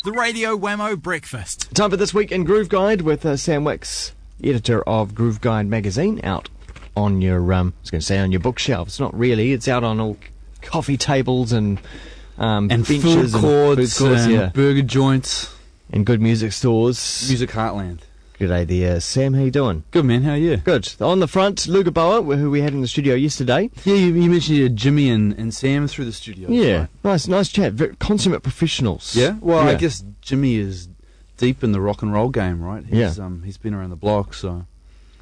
The Radio Wammo Breakfast. Time for This Week in Groove Guide with Sam Wicks, editor of Groove Guide magazine, out on your, I was going to say on your bookshelves. Not really, it's out on all coffee tables and benches food courts and yeah. burger joints. And good music stores. Music heartland. G'day there, Sam, how you doing? Good, man, how are you? Good. On the front, Lugaboa, who we had in the studio yesterday. Yeah, you mentioned you had Jimmy and Sam through the studio. Yeah, right? nice chat. Consummate professionals. Yeah? Well, yeah. I guess Jimmy is deep in the rock and roll game, right? He's been around the block, so...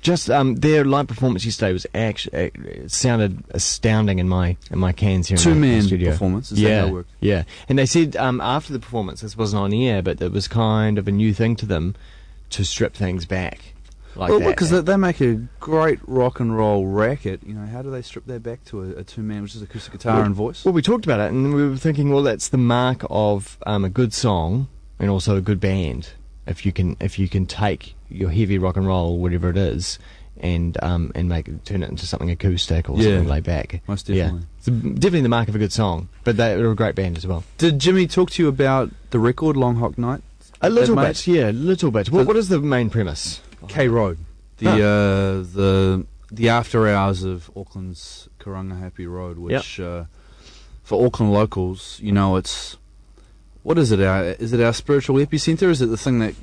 Just their live performance yesterday was actually it sounded astounding in my cans here in the studio. Performance. Is that how it worked? Yeah. And they said after the performance, this wasn't on air, but it was kind of a new thing to them to strip things back like that. Well, because they make a great rock and roll racket. You know, how do they strip that back to a two-man, which is acoustic guitar and voice? Well, we talked about it, and we were thinking, well, that's the mark of a good song and also a good band. If you can take your heavy rock and roll, whatever it is, and turn it into something acoustic or something laid back. Most definitely. Yeah. It's definitely the mark of a good song, but they're a great band as well. Did Jimmy talk to you about the record, Long Hot Night? A little bit, yeah, a little bit. What is the main premise? K Road, the after hours of Auckland's Karanga Happy Road, which for Auckland locals, you know, it's... What is it? Is it our spiritual epicenter? Is it the thing that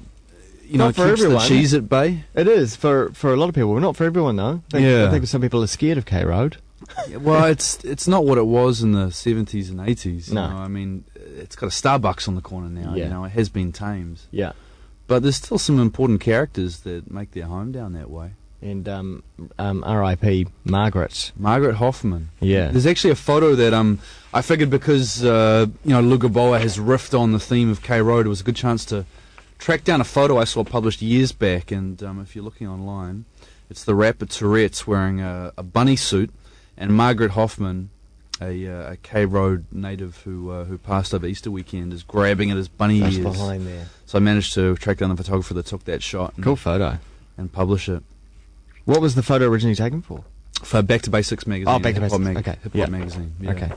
keeps everyone. The cheese at bay? It is for a lot of people. Not for everyone though. I think some people are scared of K Road. Well, it's not what it was in the 70s and 80s. No, I mean, it's got a Starbucks on the corner now. Yeah. You know, it has been tamed. Yeah, but there's still some important characters that make their home down that way. And R.I.P. Margaret Hoffman. Yeah, there's actually a photo that I figured because Lugaboa has riffed on the theme of K Road, it was a good chance to track down a photo I saw published years back. And if you're looking online, it's the rapper Tourette's wearing a bunny suit, and Margaret Hoffman, a K Road native who passed over Easter weekend, is grabbing at his bunny ears behind there. So I managed to track down the photographer that took that shot. Cool photo. And publish it. What was the photo originally taken for? For Back to Basics magazine. Oh, Back to Basics. Okay. Hip-hop magazine. Yeah. Okay.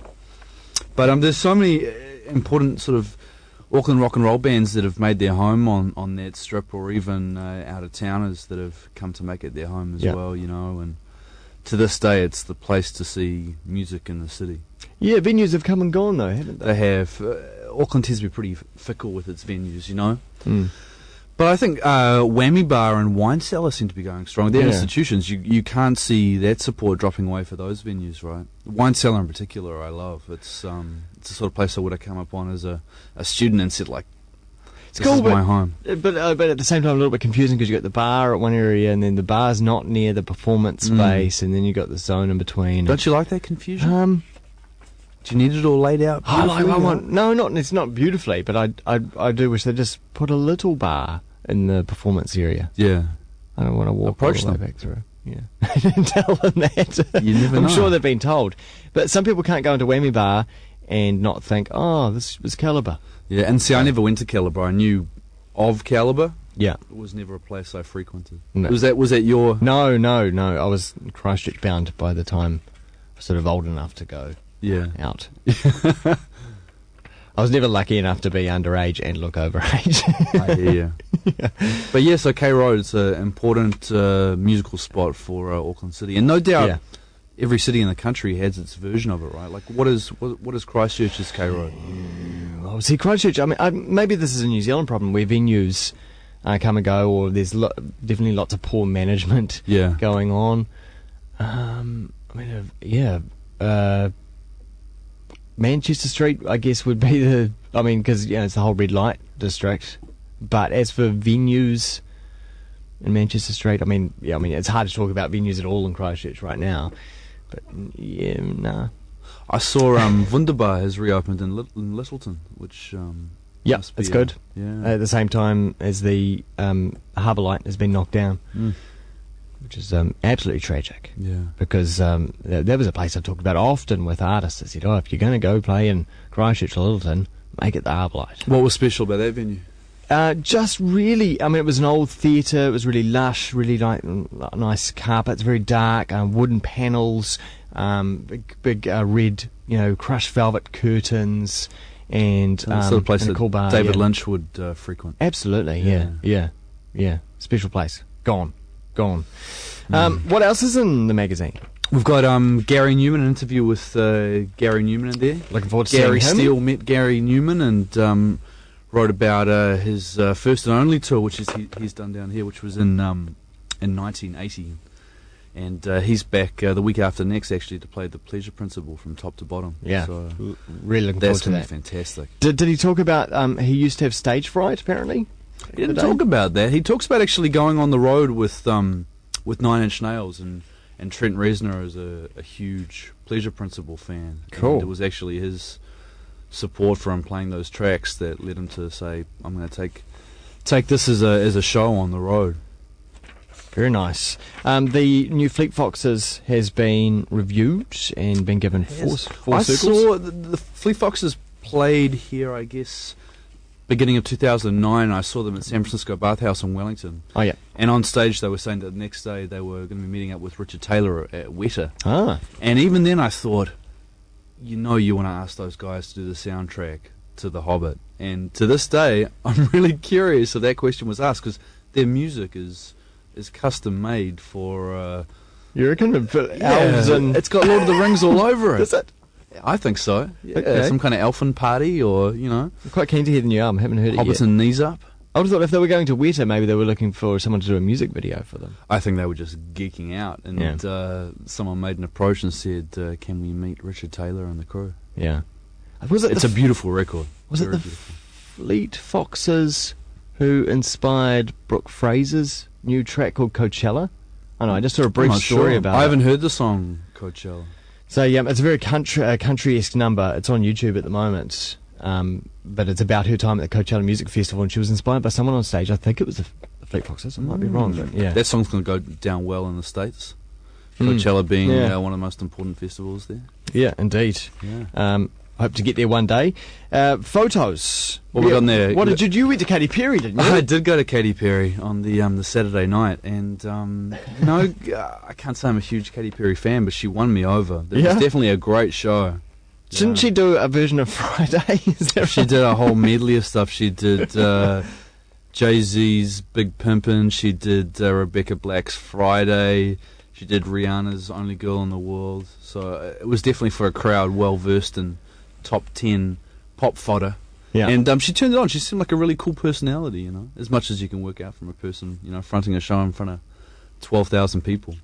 But there's so many important sort of Auckland rock and roll bands that have made their home on that strip, or even out-of-towners that have come to make it their home as well, you know. And to this day, it's the place to see music in the city. Yeah, venues have come and gone, though, haven't they? They have. Auckland tends to be pretty fickle with its venues, you know. Mm. But I think Whammy Bar and Wine Cellar seem to be going strong. They're institutions. You can't see that support dropping away for those venues, right? Wine Cellar in particular, I love. It's the sort of place I would have come up on as a student and said, like, this is my home. But at the same time, a little bit confusing because you got the bar at one area, and then the bar's not near the performance space, and then you got the zone in between. Don't you like that confusion? Do you need it all laid out? It's not beautifully, but I do wish they just put a little bar in the performance area. Yeah. I don't want to walk all the way back through. Yeah. Tell them that. You never know. I'm sure they've been told. But some people can't go into Whammy Bar and not think, oh, this was Calibre. Yeah, and see, I never went to Calibre. I knew of Calibre. Yeah. It was never a place I frequented. No. Was that your... No. I was Christchurch bound by the time I was sort of old enough to go out. I was never lucky enough to be underage and look over age. I hear you. Yeah. But yeah, so K Road is an important musical spot for Auckland City, and no doubt every city in the country has its version of it, right? Like, what is Christchurch's K Road? Well, see, Christchurch, I mean, maybe this is a New Zealand problem where venues come and go, or there's definitely lots of poor management going on. Manchester Street, I guess, would be because it's the whole red light district. But as for venues in Manchester Street, it's hard to talk about venues at all in Christchurch right now. But I saw Wunderbar has reopened in Littleton, which it's good. Yeah. At the same time as the Harbour Light has been knocked down. Which is absolutely tragic. Yeah. Because there was a place I talked about often with artists. I said, if you're going to go play in Christchurch or Littleton, make it the Harbour Light. What was special about that venue? Just really, it was an old theatre. It was really lush, really nice carpets, very dark, wooden panels, big red, crushed velvet curtains, and the sort of place and a that cool bar. David yeah. Lynch would frequent. Absolutely, yeah. Special place. Gone. Mm. What else is in the magazine? We've got Gary Newman, an interview with Gary Newman in there. Looking forward to Gary seeing him. Steele met Gary Newman and wrote about his first and only tour, which is he's done down here, which was in 1980. And he's back the week after next, actually, to play the Pleasure Principle from top to bottom. Yeah, so really looking forward that's to going that. to be fantastic. Did he talk about he used to have stage fright, apparently? He didn't talk about that. He talks about actually going on the road with 9 Inch Nails, and Trent Reznor is a huge Pleasure Principle fan. Cool. And it was actually his support for him playing those tracks that led him to say, I'm going to take this as a show on the road. Very nice. The new Fleet Foxes has been reviewed and been given four I circles. saw the Fleet Foxes played here, I guess, beginning of 2009. I saw them at San Francisco Bathhouse in Wellington. Oh, yeah. And on stage they were saying that the next day they were going to be meeting up with Richard Taylor at Weta. Ah. And even then I thought, you want to ask those guys to do the soundtrack to The Hobbit. And to this day, I'm really curious if that question was asked, because their music is custom made for You reckon? Elves and... it's got Lord of the Rings all over it. Is it? I think so. Yeah, Okay. some kind of elfin party, or I'm quite keen to hear the new album. Haven't heard it Hobbits yet. and knees up. I would have thought if they were going to Weta, maybe they were looking for someone to do a music video for them. I think they were just geeking out, and someone made an approach and said, "Can we meet Richard Taylor and the crew?" Yeah. Was it It's a beautiful record. Was it Very the beautiful. Fleet Foxes who inspired Brooke Fraser's new track called Coachella? I know, I just saw a I'm brief not story sure. about I it. haven't heard the song Coachella. So yeah, it's a very country-esque number. It's on YouTube at the moment, but it's about her time at the Coachella Music Festival, and she was inspired by someone on stage. I think it was the Fleet Foxes. I might be wrong, but yeah. That song's going to go down well in the States. Coachella being Yeah. one of the most important festivals there. Yeah, indeed. Yeah. Hope to get there one day. Photos. What we got in there? What did you went to Katy Perry, didn't you? I did go to Katy Perry on the Saturday night, and I can't say I'm a huge Katy Perry fan, but she won me over. It Yeah? was definitely a great show. Shouldn't she do a version of Friday? Is that She right? did a whole medley of stuff. She did Jay-Z's Big Pimpin'. She did Rebecca Black's Friday. She did Rihanna's Only Girl in the World. So it was definitely for a crowd well versed in top 10 pop fodder. Yeah. And she turned it on. She seemed like a really cool personality, as much as you can work out from a person, fronting a show in front of 12,000 people.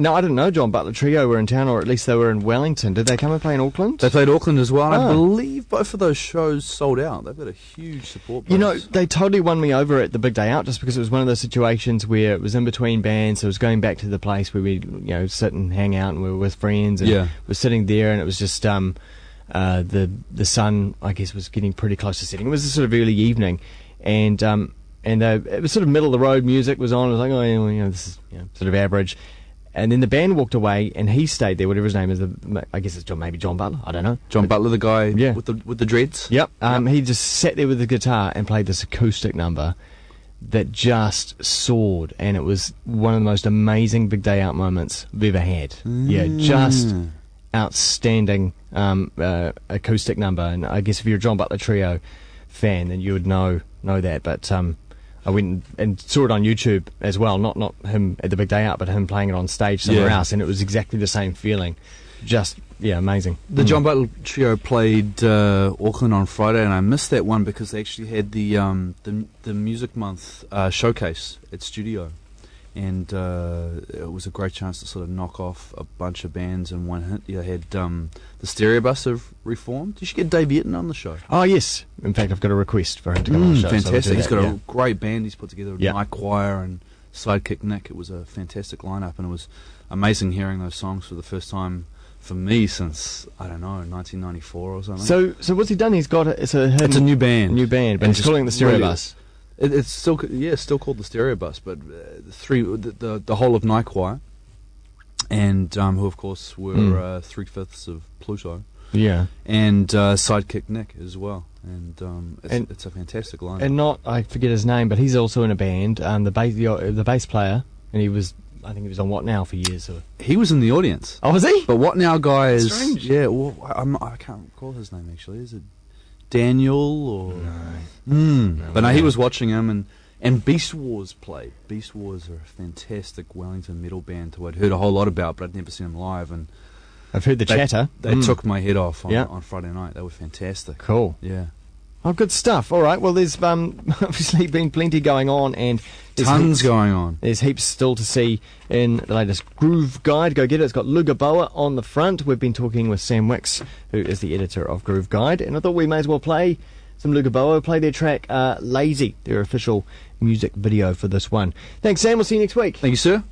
No, I didn't know John Butler Trio were in town, or at least they were in Wellington. Did they come and play in Auckland? They played Auckland as well, and I Ah. believe both of those shows sold out. They've got a huge support base. They totally won me over at the big day out, just because it was one of those situations where it was in between bands. So it was going back to the place where we, sit and hang out, and we were with friends, and Yeah. we're sitting there, and it was just the sun, I guess, was getting pretty close to setting. It was a sort of early evening, and it was sort of middle of the road music was on. I was like, oh, yeah, this is sort of average. And then the band walked away, and he stayed there. Whatever his name is, I guess it's maybe John Butler. I don't know. John Butler, the guy Yeah. with the dreads. Yep. He just sat there with the guitar and played this acoustic number that just soared, and it was one of the most amazing big day out moments I've ever had. Yeah, just outstanding acoustic number. And I guess if you're a John Butler Trio fan, then you would know that. But I went and saw it on YouTube as well. Not him at the big day out, but him playing it on stage somewhere Yeah. else, and it was exactly the same feeling. Just amazing. The John Butler Trio played Auckland on Friday, and I missed that one because they actually had the Music Month showcase at Studio, and it was a great chance to sort of knock off a bunch of bands in one hit. You had the Stereo Bus have reformed. You should get Dave Eaton on the show. Oh yes, in fact I've got a request for him to come on the show. so we'll do Fantastic. He's that, got yeah. a great band he's put together, Yeah. Night Choir and Sidekick Nick. It was a fantastic lineup, and it was amazing hearing those songs for the first time for me since, I don't know, 1994 or something. So what's he done? He's got it's a new band. but And he's just calling it the Stereo really- Bus. It's still called the Stereo Bus, but the whole of Night Choir, and who of course were 3/5 of Pluto, Yeah. and Sidekick Nick as well, and it's a fantastic lineup. And I forget his name, but he's also in a band. The bass player, and I think he was on What Now for years. He was in the audience. Oh, was he? But What Now guy is Strange. yeah. Well, I can't recall his name actually. Is it Daniel or but no, he was watching him, and Beast Wars played. Beast Wars are a fantastic Wellington metal band who I'd heard a whole lot about, but I'd never seen them live, and I've heard the chatter. They took my head off on Friday night. They were fantastic. Cool. Yeah. Oh, good stuff. All right. Well, there's obviously been plenty going on, and tons going on. There's heaps still to see in the latest Groove Guide. Go get it. It's got Lugaboa on the front. We've been talking with Sam Wicks, who is the editor of Groove Guide, and I thought we may as well play some Lugaboa, play their track Lazy, their official music video for this one. Thanks, Sam. We'll see you next week. Thank you, sir.